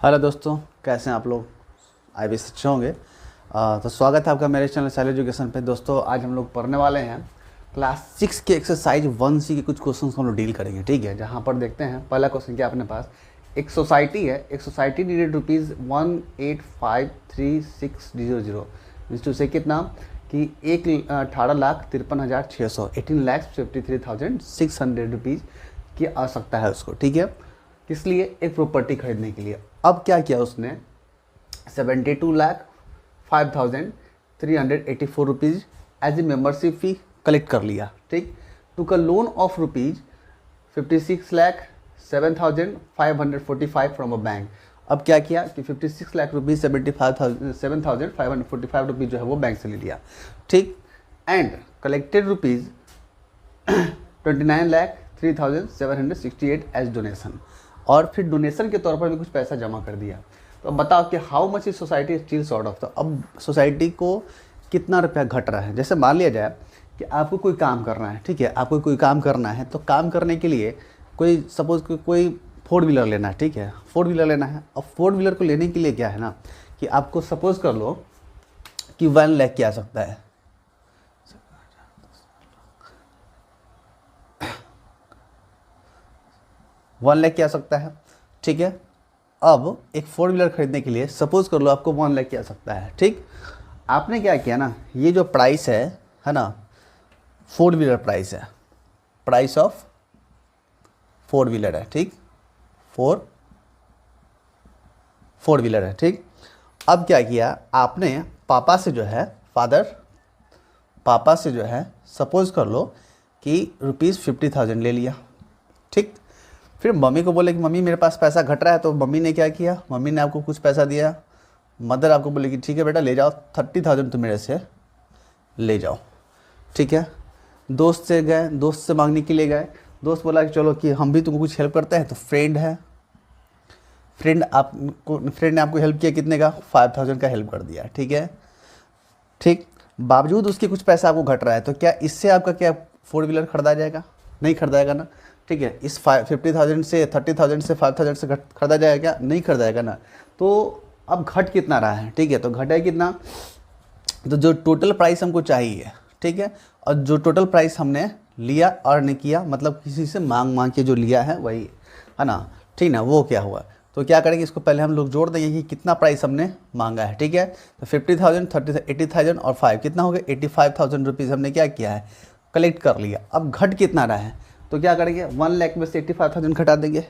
Hello दोस्तों, कैसे हैं आप लोग? आई भी अच्छे होंगे। तो स्वागत है आपका मेरे चैनल साइल एजुकेशन पे। दोस्तों आज हम लोग पढ़ने वाले हैं क्लास 6 के एक्सरसाइज 1C के कुछ क्वेश्चन हम लोग डील करेंगे। ठीक है, जहाँ पर देखते हैं पहला क्वेश्चन क्या अपने पास। एक सोसाइटी है, एक सोसाइटी नीडेड ₹1853600 मीन्स टू से कितना कि 18,53,600 ₹18,53,600 की आवश्यकता है उसको। ठीक है, किस लिए? एक प्रॉपर्टी खरीदने के लिए। अब क्या किया उसने, 72,05,384 as a membership fee collect कर लिया। ठीक, took a loan of ₹56,07,545 from a bank. अब क्या किया कि 56 लाख रुपीज़ 7,545 रुपीज़ जो है वो बैंक से ले लिया। ठीक, एंड कलेक्टेड ₹29,03,768 एज डोनेशन, और फिर डोनेशन के तौर पर भी कुछ पैसा जमा कर दिया। तो अब बताओ कि how much is society still short of. तो अब सोसाइटी को कितना रुपया घट रहा है। जैसे मान लिया जाए कि आपको कोई काम करना है। ठीक है, आपको कोई काम करना है, तो काम करने के लिए कोई सपोज कोई 4 व्हीलर लेना है। ठीक है, 4 व्हीलर लेना है। अब 4 व्हीलर को लेने के लिए क्या है ना कि आपको सपोज कर लो कि 1 लाख की आ सकता है। वन लाख की आ सकता है। ठीक है, अब एक 4 व्हीलर खरीदने के लिए सपोज कर लो आपको 1 लाख की आ सकता है। ठीक, आपने क्या किया ना, ये जो प्राइस है ना, 4 व्हीलर प्राइस है, प्राइस ऑफ 4 व्हीलर है। ठीक, 4 व्हीलर है। ठीक, अब क्या किया आपने, पापा से जो है, पापा से जो है सपोज कर लो कि ₹50,000 ले लिया। ठीक, फिर मम्मी को बोले कि मम्मी मेरे पास पैसा घट रहा है। तो मम्मी ने क्या किया, मम्मी ने आपको कुछ पैसा दिया। मदर आपको बोले कि ठीक है बेटा ले जाओ, 30,000 तुम मेरे से ले जाओ। ठीक है, दोस्त से गए, दोस्त से मांगने के लिए गए। दोस्त बोला कि चलो कि हम भी तुमको कुछ हेल्प करते हैं। तो फ्रेंड है, फ्रेंड ने आपको हेल्प किया, कितने का? 5,000 का हेल्प कर दिया। ठीक है, ठीक, बावजूद उसके कुछ पैसा आपको घट रहा है। तो क्या इससे आपका क्या 4 व्हीलर खरीदा जाएगा? नहीं खरीदाएगा ना। ठीक है, इस 50,000 से 30,000 से 5,000 से खरीदा जाएगा क्या? नहीं खरीदाएगा ना। तो अब घट कितना रहा है? ठीक है, तो घटा है कितना? तो जो टोटल प्राइस हमको चाहिए, ठीक है, और जो टोटल प्राइस हमने लिया अर्न किया, मतलब किसी से मांग के जो लिया है वही है ना। ठीक ना, वो क्या हुआ? तो क्या करेंगे, इसको पहले हम लोग जोड़ देंगे कि कितना प्राइस हमने मांगा है। ठीक है, तो 50,000 80,000 और 5 कितना हो गया? 85,000 रुपीज़ हमने क्या किया है, कलेक्ट कर लिया। अब घट कितना रहा है? तो क्या करेंगे, 1 लाख में से 85,000 घटा देंगे।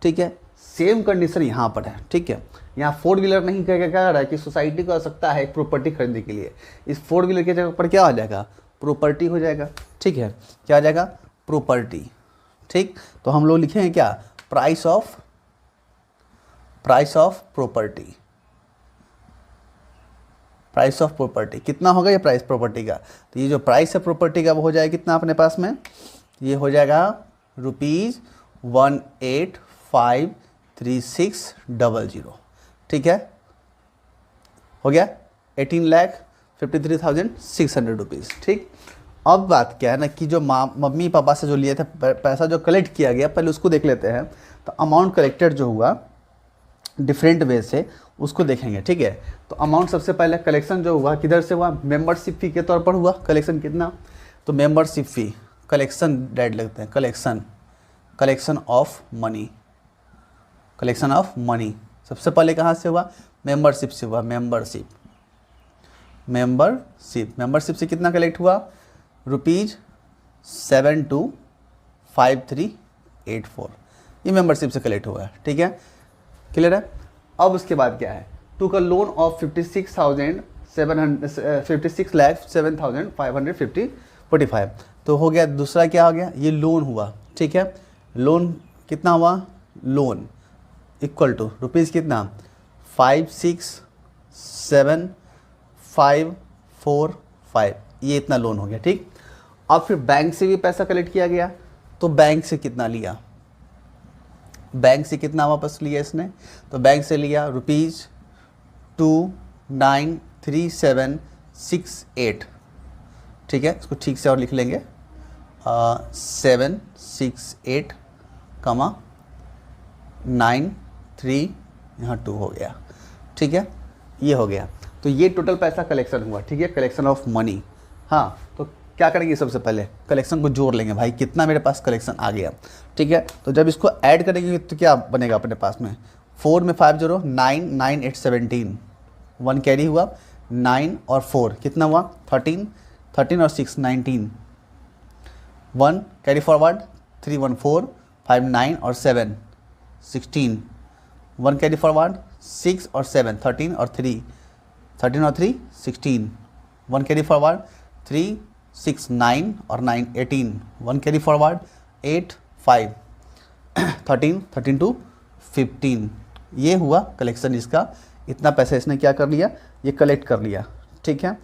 ठीक है, सेम कंडीशन यहाँ पर है। ठीक है, यहाँ 4 व्हीलर नहीं क्या क्या रहा है कि सोसाइटी को आवश्यकता है एक प्रॉपर्टी खरीदने के लिए। इस 4 व्हीलर की जगह पर क्या हो जाएगा? प्रॉपर्टी हो जाएगा। ठीक है, क्या आ जाएगा? प्रॉपर्टी। ठीक, तो हम लोग लिखेंगे क्या? Price of property. Price of property कितना होगा ये प्राइस प्रॉपर्टी का? तो ये जो प्राइस है प्रॉपर्टी का वो हो जाएगा कितना अपने पास में? ये हो जाएगा ₹185,3600। ठीक है, हो गया 18,53,600 रुपीज़। ठीक, अब बात क्या है ना कि जो मम्मी पापा से जो लिए थे पैसा जो कलेक्ट किया गया, पहले उसको देख लेते हैं। तो अमाउंट कलेक्टेड जो हुआ डिफरेंट वे से उसको देखेंगे। ठीक है, तो अमाउंट सबसे पहले कलेक्शन जो हुआ किधर से हुआ? मेंबरशिप फ़ी के तौर पर हुआ। कलेक्शन कितना? तो मेंबरशिप फ़ी कलेक्शन डेट लगते हैं, collection of money, collection of money सबसे पहले कहाँ से हुआ? मेंबरशिप से हुआ। मेंबरशिप से कितना कलेक्ट हुआ? ₹725384, ये मेंबरशिप से कलेक्ट हुआ है। ठीक है, क्लियर है। अब उसके बाद क्या है? टूक अ लोन ऑफ 56,07,545 तो हो गया। दूसरा क्या हो गया? ये लोन हुआ। ठीक है, लोन कितना हुआ? लोन इक्वल टू रुपीज़ कितना? 56,7,545, ये इतना लोन हो गया। ठीक, अब फिर बैंक से भी पैसा कलेक्ट किया गया। तो बैंक से कितना लिया? बैंक से कितना वापस लिया इसने? तो बैंक से लिया ₹293768। ठीक है, इसको ठीक से और लिख लेंगे, 768, 9 3 यहाँ 2 हो गया, ठीक है, ये हो गया। तो ये टोटल पैसा कलेक्शन हुआ, ठीक है, कलेक्शन ऑफ मनी। हाँ, तो क्या करेंगे, सबसे पहले कलेक्शन को जोड़ लेंगे भाई, कितना मेरे पास कलेक्शन आ गया, ठीक है। तो जब इसको ऐड करेंगे तो क्या बनेगा अपने पास में, 4 में 5 0 9 9 8 17, 1 कैरी हुआ, 9 और 4 कितना हुआ 13, 13 और 6 19, 1 कैरी फॉरवर्ड, 3 1 4, 5 9 और 7 16, 1 कैरी फॉरवर्ड, 6 और 7 13 और 3, 13 और 3 16, 1 कैरी फॉरवर्ड, 3 6 9 और 9 18, 1 कैरी फॉरवर्ड, 8 5 13 13 टू 15। ये हुआ कलेक्शन इसका, इतना पैसा इसने क्या कर लिया, ये कलेक्ट कर लिया, ठीक है।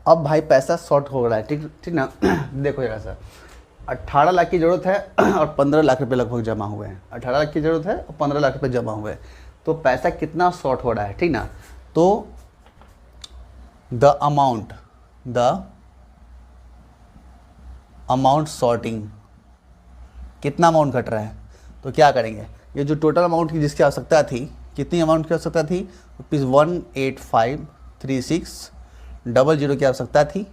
अब भाई पैसा शॉर्ट हो रहा है, ठीक ठीक ना। देखो जरा सर, 18 लाख की ज़रूरत है और 15 लाख रुपए लगभग जमा हुए हैं, 18 लाख की ज़रूरत है और 15 लाख रुपए जमा हुए हैं, तो पैसा कितना शॉर्ट हो रहा है, ठीक ना। तो द अमाउंट शॉर्टिंग, कितना अमाउंट घट रहा है, तो क्या करेंगे, ये जो टोटल अमाउंट की जिसकी आवश्यकता थी, कितनी अमाउंट की आवश्यकता थी, ₹1853600 की आवश्यकता थी,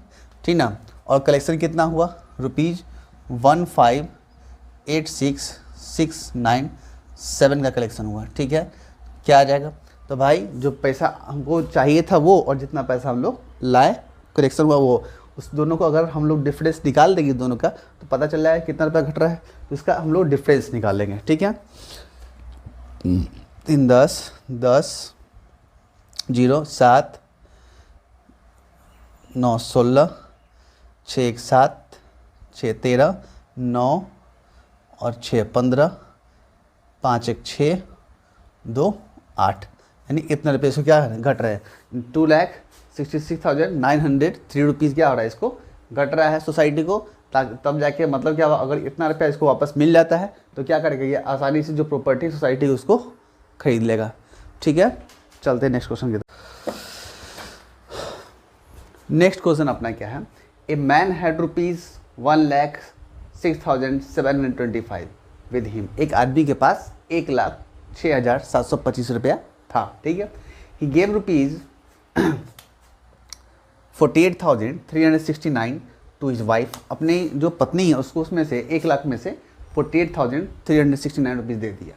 ठीक ना। और कलेक्शन कितना हुआ, ₹1586697 का कलेक्शन हुआ, ठीक है। क्या आ जाएगा, तो भाई जो पैसा हमको चाहिए था वो, और जितना पैसा हम लोग लाए कलेक्शन हुआ वो, उस दोनों को अगर हम लोग डिफरेंस निकाल देंगे दोनों का, तो पता चल रहा है कितना रुपया घट रहा है, तो इसका हम लोग डिफरेंस निकाल लेंगे, ठीक है। 3 10 10 0 7 9 16 6 1 7 6 13 9 और 6 15 5 1 6 2 8, यानी इतना रुपये इसको क्या घट रहा है, 2,66,903 रुपीज़ क्या हो रहा है, इसको घट रहा है सोसाइटी को। तब जाके मतलब क्या हुआ, अगर इतना रुपया इसको वापस मिल जाता है तो क्या करेगा, ये आसानी से जो प्रॉपर्टी सोसाइटी उसको खरीद लेगा, ठीक है। चलते हैं नेक्स्ट क्वेश्चन की तरफ। नेक्स्ट क्वेश्चन अपना क्या है, a man had ₹1,06,725 with him, एक आदमी के पास 1,06,725 रुपया था, ठीक है। He gave ₹48,369 to his wife, अपनी जो पत्नी है उसको उसमें से 1 लाख में से 48,369 रुपीज़ दे दिया,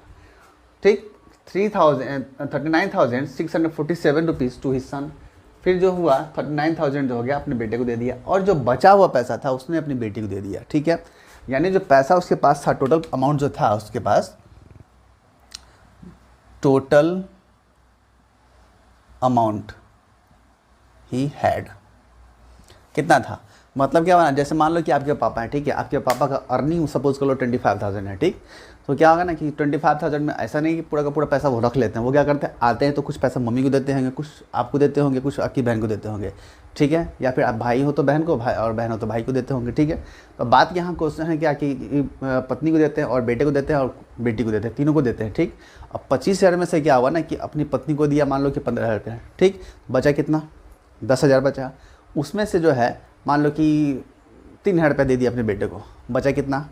ठीक। 39,647 रुपीज़ टू हिज सन, फिर जो हुआ 39,000 जो हो गया अपने बेटे को दे दिया, और जो बचा हुआ पैसा था उसने अपनी बेटी को दे दिया, ठीक है। यानी जो पैसा उसके पास था, टोटल अमाउंट जो था उसके पास, टोटल अमाउंट ही हैड कितना था, मतलब क्या होगा, जैसे मान लो कि आपके पापा हैं, ठीक है, आपके पापा का अर्निंग सपोज कर लो 25,000 है, ठीक। तो क्या होगा ना कि 25,000 में ऐसा नहीं कि पूरा का पूरा पैसा वो रख लेते हैं, वो क्या करते हैं, आते हैं तो कुछ पैसा मम्मी को देते होंगे, कुछ आपको देते होंगे, कुछ आपकी बहन को देते होंगे, ठीक है, या फिर आप भाई हो तो बहन को, भाई और बहन हो तो भाई को देते होंगे, ठीक है। तो बात यहाँ क्वेश्चन है क्या कि पत्नी को देते हैं और बेटे को देते हैं और बेटी को देते हैं, तीनों को देते हैं, ठीक। अब 25,000 में से क्या हुआ ना कि अपनी पत्नी को दिया मान लो कि 15,000 रुपये, ठीक, बचा कितना 10,000 बचा, उसमें से जो है मान लो कि 3,000 रुपया दे दिया अपने बेटे को, बचा कितना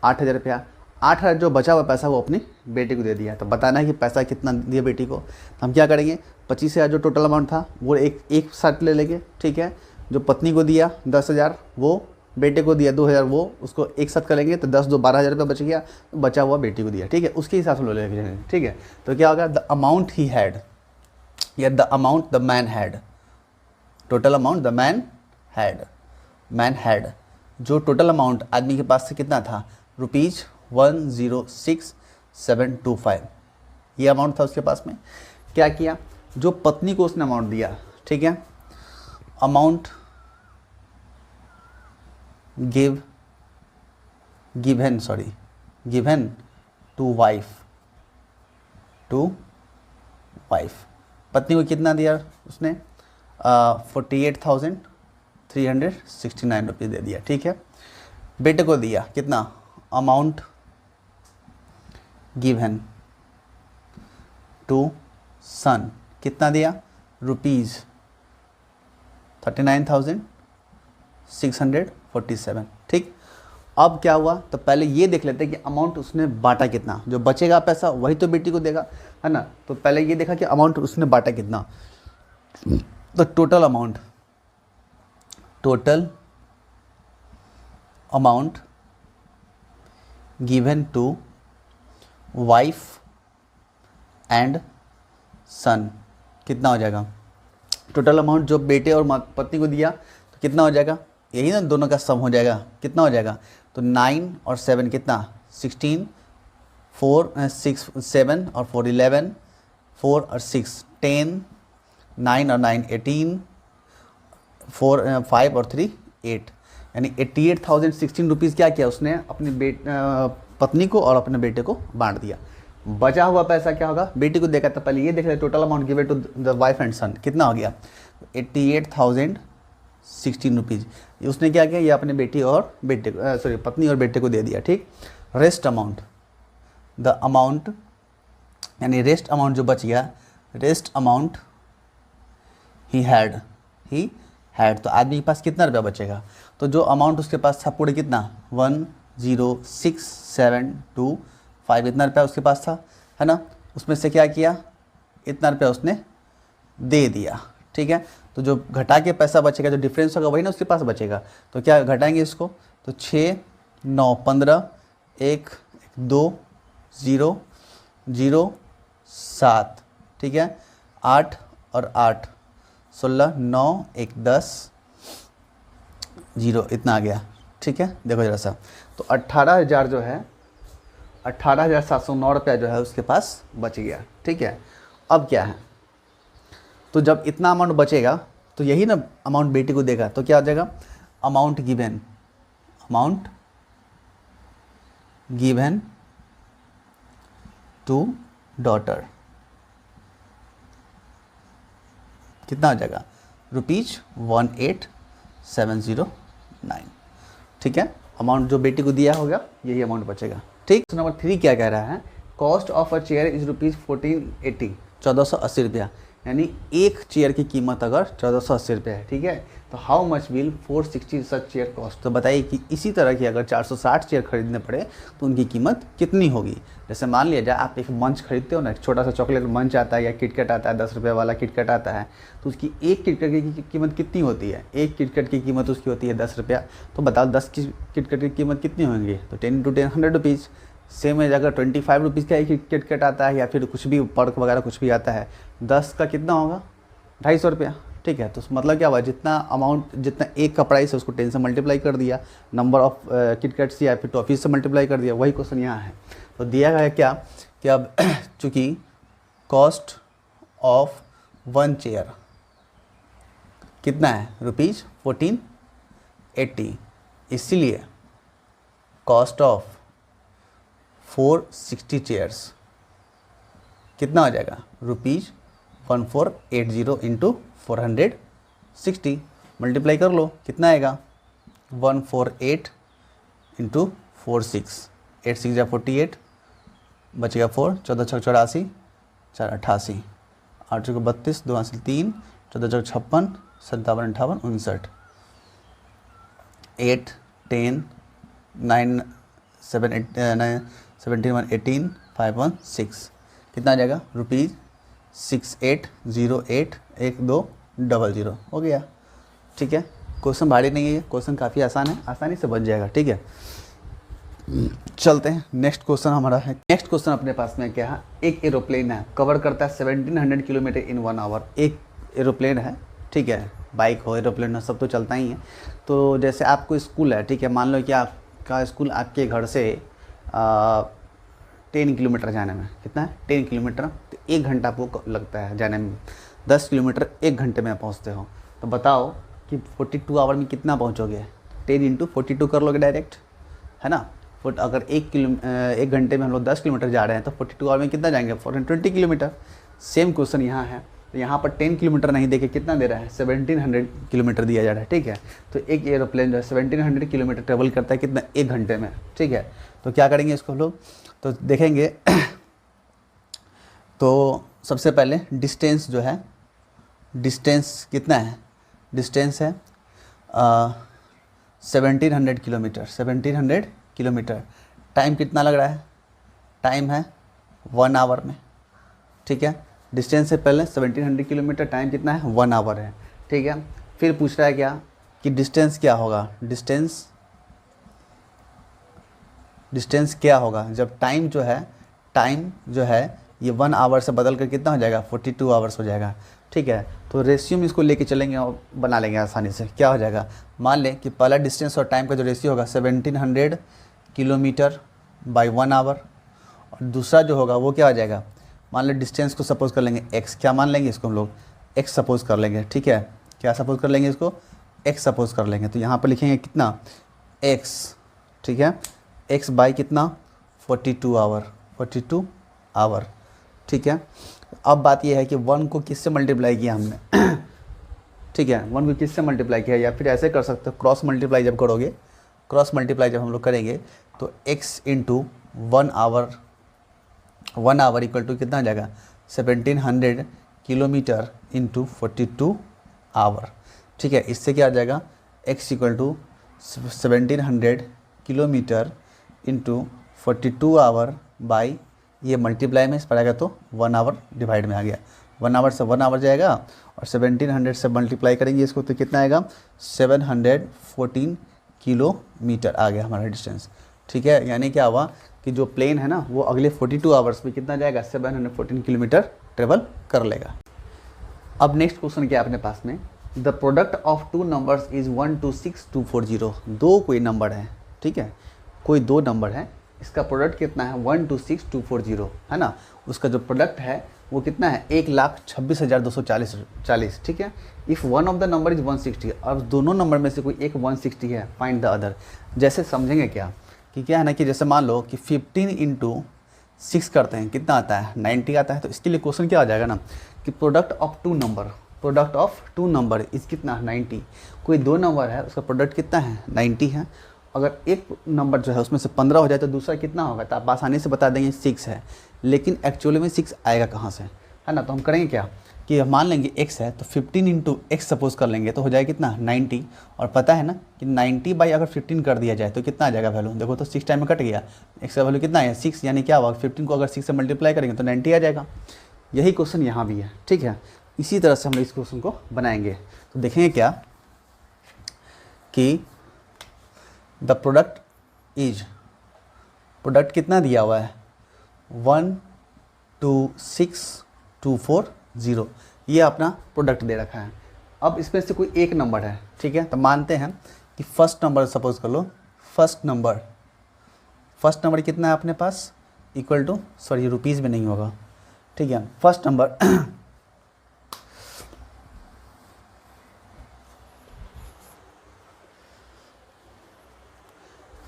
8,000 रुपया, 8,000 जो बचा हुआ पैसा वो अपनी बेटी को दे दिया। तो बताना है कि पैसा कितना दिया बेटी को, तो हम क्या करेंगे, 25,000 जो टोटल अमाउंट था वो एक साथ ले लेंगे, ठीक है। जो पत्नी को दिया 10,000, वो बेटे को दिया 2,000, वो उसको एक साथ करेंगे तो 10 2 12,000 रुपये बच गया, तो बचा हुआ बेटी को दिया, ठीक है, उसके हिसाब से ले लेंगे, ठीक है। तो क्या होगा, द अमाउंट ही हैड, या the amount the man had, total amount the man had, जो टोटल अमाउंट आदमी के पास से कितना था, ₹106,725, ये अमाउंट था उसके पास में। क्या किया, जो पत्नी को उसने अमाउंट दिया, ठीक है, अमाउंट गिवन टू वाइफ, पत्नी को कितना दिया उसने, 48,369 रुपीज़ दे दिया, ठीक है। बेटे को दिया कितना, अमाउंट गिवन टू सन कितना दिया, ₹39,647, ठीक। अब क्या हुआ, तो पहले ये देख लेते हैं कि अमाउंट उसने बांटा कितना, जो बचेगा पैसा वही तो बेटी को देगा, है ना। तो पहले ये देखा कि अमाउंट उसने बांटा कितना, तो total amount given to wife and son कितना हो जाएगा। टोटल अमाउंट जो बेटे और पत्नी को दिया तो कितना हो जाएगा, यही ना दोनों का सम हो जाएगा, कितना हो जाएगा, तो 9 और 7 कितना 16, 4 6 7 और 4 11, 4 और 6 10, 9 और 9 18, 4 5 और 3 8, यानी 88,016 रुपीज़ क्या किया उसने अपनी पत्नी को और अपने बेटे को बांट दिया। बचा हुआ पैसा क्या होगा, बेटी को देखा था, पहले ये देख ले total amount given to the wife and son कितना हो गया 88,016 रुपीज़। उसने क्या किया, ये अपने बेटी और बेटे को पत्नी और बेटे को दे दिया, ठीक। रेस्ट अमाउंट, द अमाउंट यानी रेस्ट अमाउंट जो बच गया, रेस्ट अमाउंट ही हैड तो आदमी के पास कितना रुपया बचेगा, तो जो अमाउंट उसके पास था पूरे कितना 106,725 इतना रुपया उसके पास था, है ना। उसमें से क्या किया, इतना रुपया उसने दे दिया, ठीक है। तो जो घटा के पैसा बचेगा, जो डिफरेंस होगा वही ना उसके पास बचेगा। तो क्या घटाएंगे इसको, तो 6 9 15 1 2 0 0 7, ठीक है, 8 और 8 16 9 1 10 0 इतना आ गया, ठीक है। देखो जरा सा, तो 18,000 जो है 18,709 रुपया जो है उसके पास बच गया, ठीक है। अब क्या है, तो जब इतना अमाउंट बचेगा तो यही ना अमाउंट बेटी को देगा, तो क्या हो जाएगा, अमाउंट गिवन टू डॉटर कितना हो जाएगा, ₹18,709, ठीक है। अमाउंट जो बेटी को दिया होगा यही अमाउंट बचेगा, ठीक। तो नंबर 3 क्या कह रहा है, cost of a chair is ₹1480 1480 रुपया, यानी एक चेयर की कीमत अगर 1480 रुपये है, ठीक है। तो how much will 460 such chair cost, तो बताइए कि इसी तरह की अगर 460 चेयर खरीदने पड़े तो उनकी कीमत कितनी होगी। जैसे मान लिया जाए आप एक मंच खरीदते हो ना, एक छोटा सा चॉकलेट मंच आता है या किटकैट आता है, 10 रुपये वाला किटकैट आता है, तो उसकी एक किटकैट की कीमत कितनी होती है, एक किटकैट की कीमत उसकी होती है 10 रुपया। तो बताओ 10 की किटकैट की कीमत कितनी होंगी, तो 10 × 10 100 रुपीज़। सेम है, अगर 25 रुपीज़ का एक किटकैट आता है या फिर कुछ भी पर्क वगैरह कुछ भी आता है, 10 का कितना होगा 250 रुपया, ठीक है। तो मतलब क्या हुआ, जितना अमाउंट जितना एक का प्राइस है उसको 10 से मल्टीप्लाई कर दिया, नंबर ऑफ किटकैट्स या फिर टॉफ़ीज से मल्टीप्लाई कर दिया, वही क्वेश्चन यहाँ है। तो दिया गया है क्या कि अब चूँकि कॉस्ट ऑफ 1 चेयर कितना है ₹1480, इसीलिए कॉस्ट ऑफ 460 चेयर्स कितना हो जाएगा, ₹1480 इंटू 460 मल्टीप्लाई कर लो, कितना आएगा 148 इंटू 46, 8 6 48 बचेगा 4, 14 6 84, 4 88, 8 6 32, 2 8 3, 14 6 56, 57 58 59, 8 10 9 7 8 9 17 1 18 5 1 6 कितना आ जाएगा, ₹68081200 हो गया, ठीक है। क्वेश्चन भारी नहीं है, क्वेश्चन काफ़ी आसान है, आसानी से बन जाएगा, ठीक है। चलते हैं नेक्स्ट क्वेश्चन हमारा है। नेक्स्ट क्वेश्चन अपने पास में क्या है, एक एरोप्लेन है, कवर करता है 1700 किलोमीटर इन 1 आवर। एक एरोप्लेन है, ठीक है, बाइक हो एरोप्लेन हो सब तो चलता ही है। तो जैसे आपको स्कूल है, ठीक है, मान लो कि आपका स्कूल आपके घर से 10 किलोमीटर जाने में, कितना है 10 किलोमीटर, तो 1 घंटा आपको लगता है जाने में, 10 किलोमीटर 1 घंटे में पहुंचते हो। तो बताओ कि 42 आवर में कितना पहुंचोगे, 10 × 42 कर लोगे डायरेक्ट, है ना। अगर 1 घंटे में हम लोग 10 किलोमीटर जा रहे हैं तो 42 आवर में कितना जाएंगे, 420 किलोमीटर। सेम क्वेश्चन यहाँ है, तो यहाँ पर 10 किलोमीटर नहीं देके कितना दे रहा है, 1700 किलोमीटर दिया जा रहा है, ठीक है। तो एक एरोप्लेन जो है 1700 किलोमीटर ट्रेवल करता है कितना, 1 घंटे में, ठीक है। तो क्या करेंगे इसको हम लोग, तो देखेंगे तो सबसे पहले डिस्टेंस जो है, डिस्टेंस कितना है, डिस्टेंस है 1700 किलोमीटर, 1700 किलोमीटर। टाइम कितना लग रहा है? टाइम है 1 आवर में, ठीक है। डिस्टेंस से पहले 1700 किलोमीटर, टाइम कितना है? 1 आवर है, ठीक है। फिर पूछ रहा है क्या कि डिस्टेंस क्या होगा? डिस्टेंस क्या होगा जब टाइम जो है ये 1 आवर से बदल कर कितना हो जाएगा? 42 आवर्स हो जाएगा, ठीक है। तो रेशियो में इसको लेके चलेंगे और बना लेंगे आसानी से। क्या हो जाएगा? मान लें कि पहला डिस्टेंस और टाइम का जो रेशियो होगा 1700 किलोमीटर बाई 1 आवर, और दूसरा जो होगा वो क्या हो जाएगा? मान लें डिस्टेंस को सपोज कर लेंगे x, क्या मान लेंगे इसको हम लोग? x सपोज कर लेंगे, ठीक है। क्या सपोज कर लेंगे इसको? x सपोज कर लेंगे। तो यहाँ पर लिखेंगे कितना? x, ठीक है। x बाई कितना? 42 आवर, ठीक है। अब बात यह है कि 1 को किससे मल्टीप्लाई किया हमने ठीक है, 1 को किससे मल्टीप्लाई किया, या फिर ऐसे कर सकते हो क्रॉस मल्टीप्लाई जब करोगे, क्रॉस मल्टीप्लाई जब हम लोग करेंगे तो x into 1 hour equal to कितना आ जाएगा? 1700 किलोमीटर इंटू 42 आवर, ठीक है। इससे क्या आ जाएगा? x equal to 1700 kilometre into 42 hour by, ये मल्टीप्लाई में इस पर आएगा तो 1 आवर डिवाइड में आ गया। 1 आवर से 1 आवर जाएगा और 1700 से मल्टीप्लाई करेंगे इसको तो कितना आएगा? 714 किलोमीटर आ गया हमारा डिस्टेंस, ठीक है। यानी क्या हुआ कि जो प्लेन है ना वो अगले 42 आवर्स में कितना जाएगा? 714 किलोमीटर ट्रेवल कर लेगा। अब नेक्स्ट क्वेश्चन क्या है अपने पास में? The product of 2 numbers is 126240। दो कोई नंबर है, ठीक है, कोई 2 नंबर है, इसका प्रोडक्ट कितना है? 126240 है ना। उसका जो प्रोडक्ट है वो कितना है? 1,26,240, ठीक है। If one of the number is 160, अब दोनों नंबर में से कोई एक 160 है, फाइंड द अदर। जैसे समझेंगे क्या कि क्या है ना कि जैसे मान लो कि 15 इंटू 6 करते हैं, कितना आता है? 90 आता है। तो इसके लिए क्वेश्चन क्या आ जाएगा ना कि product of two number is कितना? 90। कोई 2 नंबर है उसका प्रोडक्ट कितना है? 90 है। अगर एक नंबर जो है उसमें से 15 हो जाए तो दूसरा कितना होगा? तो आप आसानी से बता देंगे 6 है, लेकिन एक्चुअली में 6 आएगा कहाँ से, है ना। तो हम करेंगे क्या कि मान लेंगे x है तो 15 इंटू एक्स सपोज कर लेंगे तो हो जाएगा कितना? 90। और पता है ना कि 90 बाई अगर 15 कर दिया जाए तो कितना आ जाएगा वैल्यू? देखो तो 6 टाइम में कट गया, x का वैल्यू कितना है? 6। यानी क्या होगा? 15 को अगर 6 से मल्टीप्लाई करेंगे तो 90 आ जाएगा। यही क्वेश्चन यहाँ भी है, ठीक है। इसी तरह से हम इस क्वेश्चन को बनाएंगे। तो देखेंगे क्या कि द प्रोडक्ट कितना दिया हुआ है? 126240, ये अपना प्रोडक्ट दे रखा है। अब इसमें से कोई एक नंबर है, ठीक है। तो मानते हैं कि फर्स्ट नंबर सपोज कर लो, फर्स्ट नंबर कितना है अपने पास? इक्वल टू, सॉरी रुपीज़ में नहीं होगा, ठीक है। फर्स्ट नंबर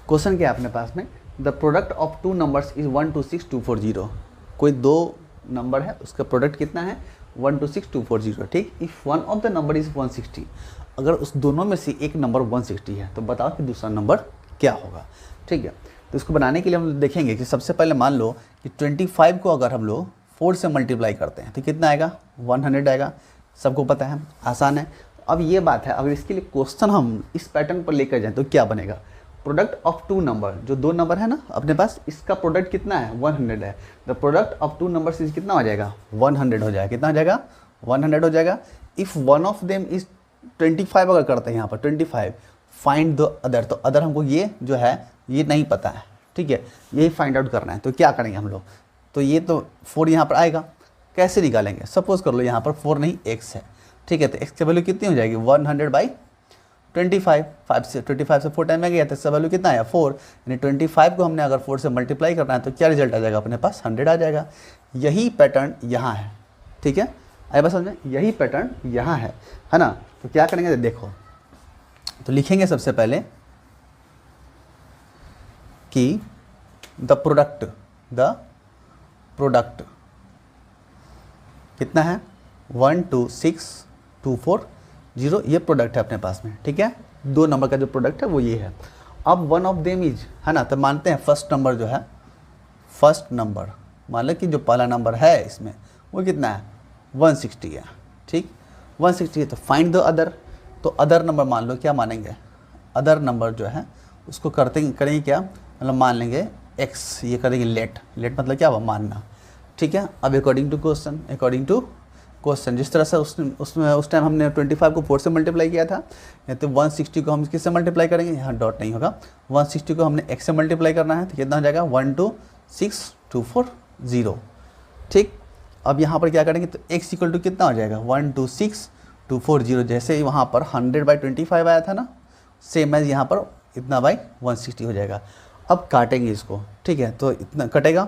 क्वेश्चन क्या है अपने पास में? The product of 2 numbers is 126240। कोई 2 नंबर है उसका प्रोडक्ट कितना है? 126240, ठीक। If one of the number is 160, अगर उस दोनों में से एक नंबर 160 है तो बताओ कि दूसरा नंबर क्या होगा, ठीक है। तो इसको बनाने के लिए हम देखेंगे कि सबसे पहले मान लो कि 25 को अगर हम लोग 4 से मल्टीप्लाई करते हैं तो कितना आएगा? 100 आएगा। सबको पता है, आसान है। अब ये बात है, अगर इसके लिए क्वेश्चन हम इस पैटर्न पर लेकर जाएँ तो क्या बनेगा? प्रोडक्ट ऑफ 2 नंबर, जो 2 नंबर है ना अपने पास, इसका प्रोडक्ट कितना है? 100 है। The product of 2 numbers is कितना हो जाएगा? 100 हो जाएगा। कितना हो जाएगा? 100 हो जाएगा। If one of them is 25, अगर करते हैं यहाँ पर 25, फाइंड द अदर। तो अदर हमको ये जो है ये नहीं पता है, ठीक है, यही फाइंड आउट करना है। तो क्या करेंगे हम लोग? तो ये तो 4 यहाँ पर आएगा, कैसे निकालेंगे? सपोज कर लो यहाँ पर 4 नहीं x है, ठीक है। तो x की वैल्यू कितनी हो जाएगी? 100/25। 25 से 4 टाइम में गया तो इसका वैल्यू कितना आया? 4। यानी 25 को हमने अगर 4 से मल्टीप्लाई करना है तो क्या रिजल्ट आ जाएगा अपने पास? 100 आ जाएगा। यही पैटर्न यहाँ है, ठीक है। आए बस समझे, यही पैटर्न यहाँ है ना। तो क्या करेंगे? देखो, तो लिखेंगे सबसे पहले कि द प्रोडक्ट कितना है? 126,240, ये प्रोडक्ट है अपने पास में, ठीक है। 2 नंबर का जो प्रोडक्ट है वो ये है। अब वन ऑफ देम इज, है ना, तो मानते हैं फर्स्ट नंबर जो है, फर्स्ट नंबर मान लो कि जो पहला नंबर है इसमें वो कितना है? 160 है, ठीक। 160 है तो फाइंड द अदर। तो अदर नंबर मान लो क्या मानेंगे? अदर नंबर जो है उसको करेंगे क्या, मतलब मान लेंगे x, ये करेंगे लेट मतलब क्या हुआ, मानना। ठीक है, अब अकॉर्डिंग टू क्वेश्चन जिस तरह से उस टाइम हमने 25 को 4 से मल्टीप्लाई किया था, तो 160 को हम किससे मल्टीप्लाई करेंगे, यहाँ डॉट नहीं होगा, 160 को हमने x से मल्टीप्लाई करना है, तो कितना हो जाएगा 126,240। ठीक, अब यहाँ पर क्या करेंगे, तो x इक्वल टू कितना हो जाएगा 126,240, जैसे ही वहाँ पर 100/25 आया था ना, सेम एज यहाँ पर इतना बाई 160 हो जाएगा। अब काटेंगे इसको, ठीक है, तो इतना कटेगा,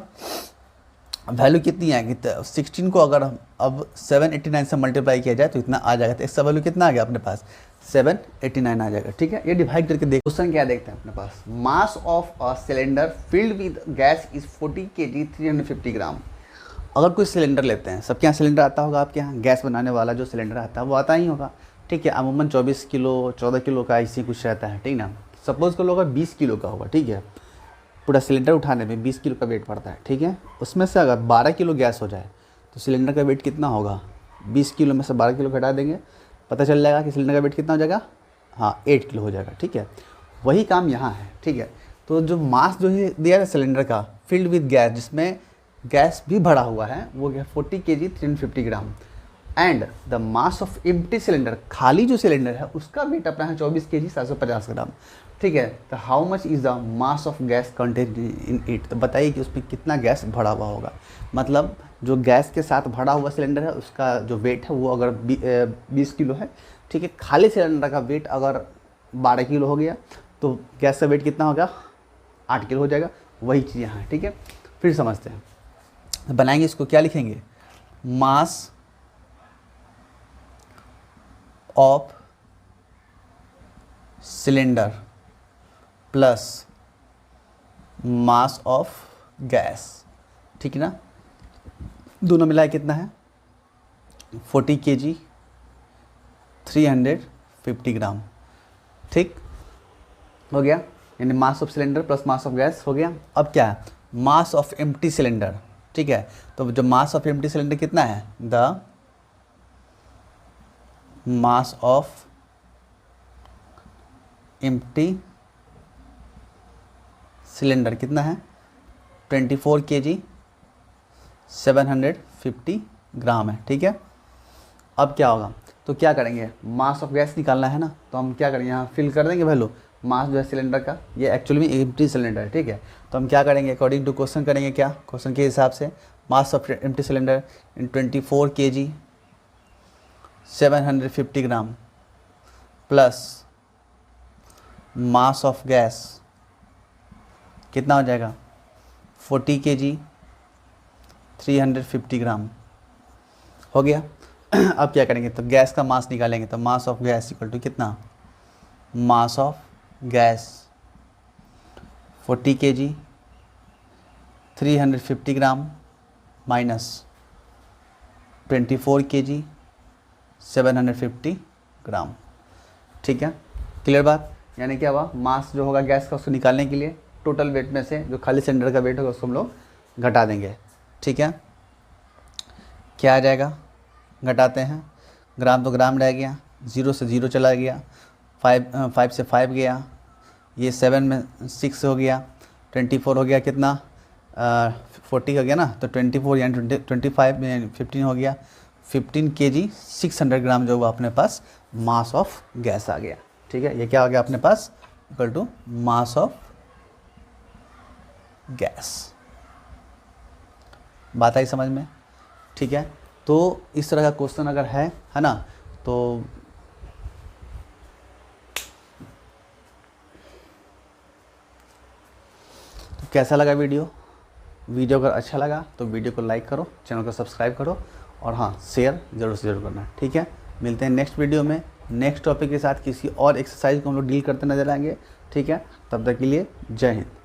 वैल्यू कितनी आएगी, तो 16 को अगर अब 789 से मल्टीप्लाई किया जाए तो इतना आ जाएगा, तो इसका वैल्यू कितना आ गया अपने पास 789 आ जाएगा। ठीक है, ये डिवाइड करके देखो। क्वेश्चन क्या देखते हैं अपने पास, mass of a cylinder filled with gas is 40 kg 350 gram. अगर कोई सिलेंडर लेते हैं, सबके यहाँ सिलेंडर आता होगा, आपके यहाँ गैस बनाने वाला जो सिलेंडर आता है वो आता ही होगा। ठीक है, अमूमन 24 किलो 14 किलो का ऐसी कुछ रहता है, ठीक ना। सपोज कर लो अगर 20 किलो का होगा, ठीक है, पूरा सिलेंडर उठाने में 20 किलो का वेट पड़ता है। ठीक है, उसमें से अगर 12 किलो गैस हो जाए तो सिलेंडर का वेट कितना होगा, 20 किलो में से 12 किलो घटा देंगे, पता चल जाएगा कि सिलेंडर का वेट कितना हो जाएगा, हाँ 8 किलो हो जाएगा। ठीक है, वही काम यहाँ है। ठीक है, तो जो मास जो है दिया है सिलेंडर का फिल्ड विद गैस, जिसमें गैस भी भरा हुआ है, वो 40 kg 350 gram, and the mass of empty cylinder, खाली जो सिलेंडर है उसका वेट अपना है 24 kg 750 ग्राम। ठीक है, तो how much is the mass of gas content in it, तो बताइए कि उसमें कितना गैस भरा हुआ होगा। मतलब जो गैस के साथ भरा हुआ सिलेंडर है उसका जो वेट है वो अगर 20 किलो है, ठीक है, खाली सिलेंडर का वेट अगर 12 किलो हो गया तो गैस का वेट कितना होगा 8 किलो हो जाएगा। वही चीज़ यहाँ है। ठीक है, फिर समझते हैं, बनाएंगे इसको, क्या लिखेंगे, mass of cylinder plus mass of gas. ठीक है ना, दोनों मिलाए कितना है 40 kg 350 ग्राम। ठीक हो गया, यानी mass of cylinder plus mass of gas हो गया। अब क्या है, मास ऑफ एम्प्टी सिलेंडर। ठीक है, तो जो मास ऑफ एम्प्टी सिलेंडर कितना है, the mass of empty cylinder कितना है 24 kg 750 ग्राम है। ठीक है, अब क्या होगा, तो क्या करेंगे, मास ऑफ गैस निकालना है ना, तो हम क्या करेंगे, यहाँ फिल कर देंगे वैल्यू, मास जो है सिलेंडर का, ये एक्चुअली में एम्प्टी सिलेंडर है। ठीक है, तो हम क्या करेंगे, अकॉर्डिंग टू क्वेश्चन करेंगे, क्या क्वेश्चन के हिसाब से, mass of empty cylinder in 24 kg 750 gram plus mass of gas कितना हो जाएगा 40 kg 350 ग्राम हो गया। अब क्या करेंगे, तो गैस का मास निकालेंगे, तो mass of gas equal to कितना, mass of gas 40 kg 350 gram minus 24 kg 750 gram. ठीक है, क्लियर बात, यानी क्या हुआ, मास जो होगा गैस का उसको निकालने के लिए टोटल वेट में से जो खाली सिलेंडर का वेट होगा उसको हम लोग घटा देंगे। ठीक है, क्या आ जाएगा, घटाते हैं, ग्राम तो ग्राम रह गया, 0 से 0 चला गया, 5 से 5 गया, ये 7 में 6 हो गया, 24 हो गया, कितना 40 हो गया ना, तो 24 यानी 25 में 15 हो गया, 15 kg 600 ग्राम जो हुआ अपने पास मास ऑफ गैस आ गया। ठीक है, ये क्या हो गया अपने पास, equal to mass of gas. बात आई समझ में। ठीक है, तो इस तरह का क्वेश्चन अगर है ना, तो कैसा लगा वीडियो अगर अच्छा लगा तो वीडियो को लाइक करो, चैनल को सब्सक्राइब करो, और हाँ शेयर ज़रूर से ज़रूर करना। ठीक है, मिलते हैं नेक्स्ट वीडियो में नेक्स्ट टॉपिक के साथ, किसी और एक्सरसाइज को हम लोग डील करते नजर आएंगे। ठीक है, तब तक के लिए जय हिंद।